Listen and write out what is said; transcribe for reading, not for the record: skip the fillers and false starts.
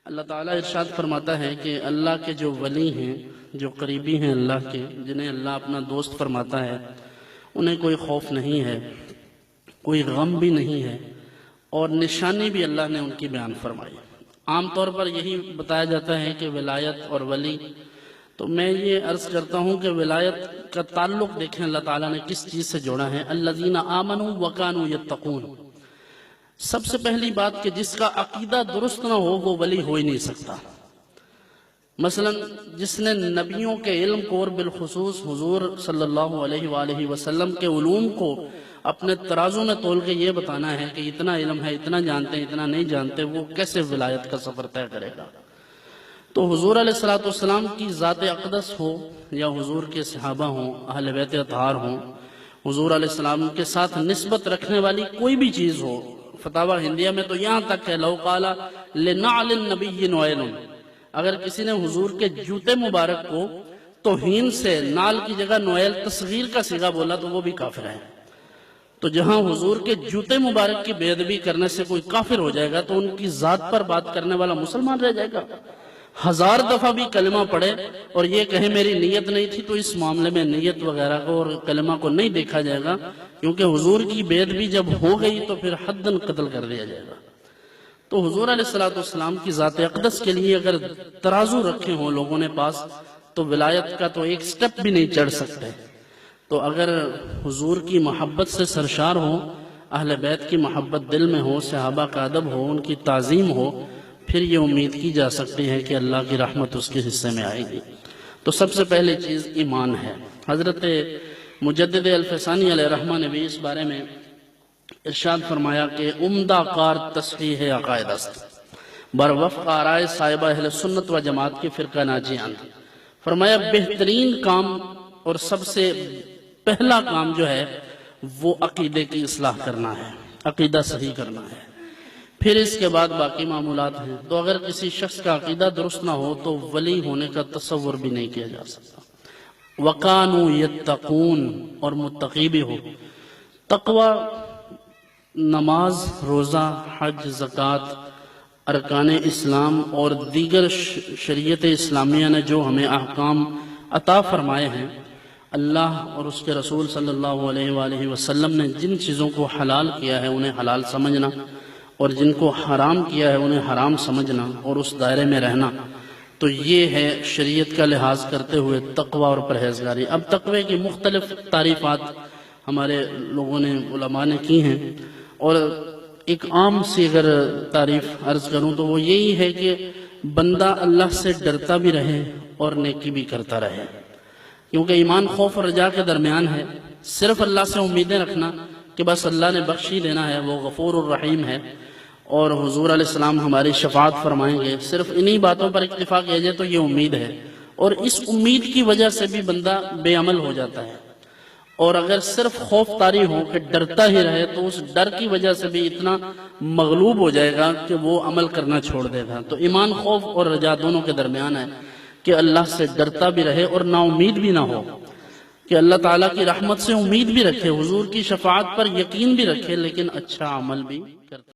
اللہ تعالیٰ ارشاد فرماتا ہے کہ اللہ کے جو ولی ہیں، جو قریبی ہیں اللہ کے، جنہیں اللہ اپنا دوست فرماتا ہے، انہیں کوئی خوف نہیں ہے، کوئی غم بھی نہیں ہے، اور نشانی بھی اللہ نے ان کی بیان فرمائی۔ عام طور پر یہی بتایا جاتا ہے کہ ولایت اور ولی، تو میں یہ عرض کرتا ہوں کہ ولایت کا تعلق دیکھیں اللہ تعالیٰ نے کس چیز سے جوڑا ہے۔ الذین آمنوا وکانوا یتقون، سب سے پہلی بات کہ جس کا عقیدہ درست نہ ہو وہ ولی ہو ہی نہیں سکتا۔ مثلا جس نے نبیوں کے علم کو اور بالخصوص حضور صلی اللہ علیہ وآلہ وسلم کے علوم کو اپنے ترازو میں تول کے یہ بتانا ہے کہ اتنا علم ہے، اتنا جانتے ہیں، اتنا نہیں جانتے، وہ کیسے ولایت کا سفر طے کرے گا؟ تو حضور علیہ السلام کی ذات اقدس ہو یا حضور کے صحابہ ہوں، اہل بیت اطہار ہوں، حضور علیہ السلام کے ساتھ نسبت رکھنے والی کوئی بھی چیز ہو، فتاوی ہندیہ میں تو یہاں تک ہے لو قال لنعل النبی نویل، اگر کسی نے حضور کے جوتے مبارک کو توہین سے نال کی جگہ نویل تصغیر کا صیغہ بولا تو وہ بھی کافر ہے۔ تو جہاں حضور کے جوتے مبارک کی بے ادبی کرنے سے کوئی کافر ہو جائے گا تو ان کی ذات پر بات کرنے والا مسلمان رہ جائے گا۔ 1000 دفعہ بھی کلمہ پڑھے اور یہ کہے میری نیت نہیں تھی، تو اس معاملے میں نیت وغیرہ کو اور کلمہ کو نہیں دیکھا جائے گا، کیونکہ حضور کی بے ادبی جب ہو گئی تو پھر حداً قتل کر دیا جائے گا۔ تو حضور علیہ السلام کی ذات اقدس کے لیے اگر ترازو رکھے ہوں لوگوں نے پاس تو ولایت کا تو ایک سٹیپ بھی نہیں چڑھ سکتے۔ تو اگر حضور کی محبت سے سرشار ہو، اہل بیت کی محبت دل میں ہو، صحابہ کا ادب ہو، ان کی تعظیم ہو، پھر یہ امید کی جا سکتی ہے کہ اللہ کی رحمت اس کے حصے میں آئے گی۔ تو سب سے پہلی چیز ایمان ہے۔ حضرت مجدد الفسانی علیہ رحمہ نے بھی اس بارے میں ارشاد فرمایا کہ عمدہ کار تصحیح عقائد است، بر وفق آرائے صاحبہ اہل سنت و جماعت کی فرقہ ناجیان۔ فرمایا بہترین کام اور سب سے پہلا کام جو ہے وہ عقیدے کی اصلاح کرنا ہے، عقیدہ صحیح کرنا ہے، پھر اس کے بعد باقی معمولات ہیں۔ تو اگر کسی شخص کا عقیدہ درست نہ ہو تو ولی ہونے کا تصور بھی نہیں کیا جا سکتا۔ وَقَانُوا يَتَّقُونَ، اور متقی بھی ہو۔ تقوی نماز، روزہ، حج، زکوٰۃ، ارکان اسلام اور دیگر شریعت اسلامیہ نے جو ہمیں احکام عطا فرمائے ہیں، اللہ اور اس کے رسول صلی اللہ علیہ وآلہ وسلم نے جن چیزوں کو حلال کیا ہے انہیں حلال سمجھنا، اور جن کو حرام کیا ہے انہیں حرام سمجھنا اور اس دائرے میں رہنا، تو یہ ہے شریعت کا لحاظ کرتے ہوئے تقوی اور پرہیزگاری۔ اب تقوی کی مختلف تعریفات ہمارے لوگوں نے، علماء نے کی ہیں، اور ایک عام سی اگر تعریف عرض کروں تو وہ یہی ہے کہ بندہ اللہ سے ڈرتا بھی رہے اور نیکی بھی کرتا رہے، کیونکہ ایمان خوف اور رجا کے درمیان ہے۔ صرف اللہ سے امیدیں رکھنا کہ بس اللہ نے بخش ہی دینا ہے، وہ غفور الرحیم ہے، اور حضور علیہ السلام ہماری شفاعت فرمائیں گے، صرف انہی باتوں پر اکتفا کیا جائے تو یہ امید ہے، اور اس امید کی وجہ سے بھی بندہ بے عمل ہو جاتا ہے۔ اور اگر صرف خوف طاری ہو کہ ڈرتا ہی رہے تو اس ڈر کی وجہ سے بھی اتنا مغلوب ہو جائے گا کہ وہ عمل کرنا چھوڑ دے گا۔ تو ایمان خوف اور رجا دونوں کے درمیان ہے کہ اللہ سے ڈرتا بھی رہے اور نا امید بھی نہ ہو، کہ اللہ تعالیٰ کی رحمت سے امید بھی رکھے، حضور کی شفاعت پر یقین بھی رکھے، لیکن اچھا عمل بھی کرتا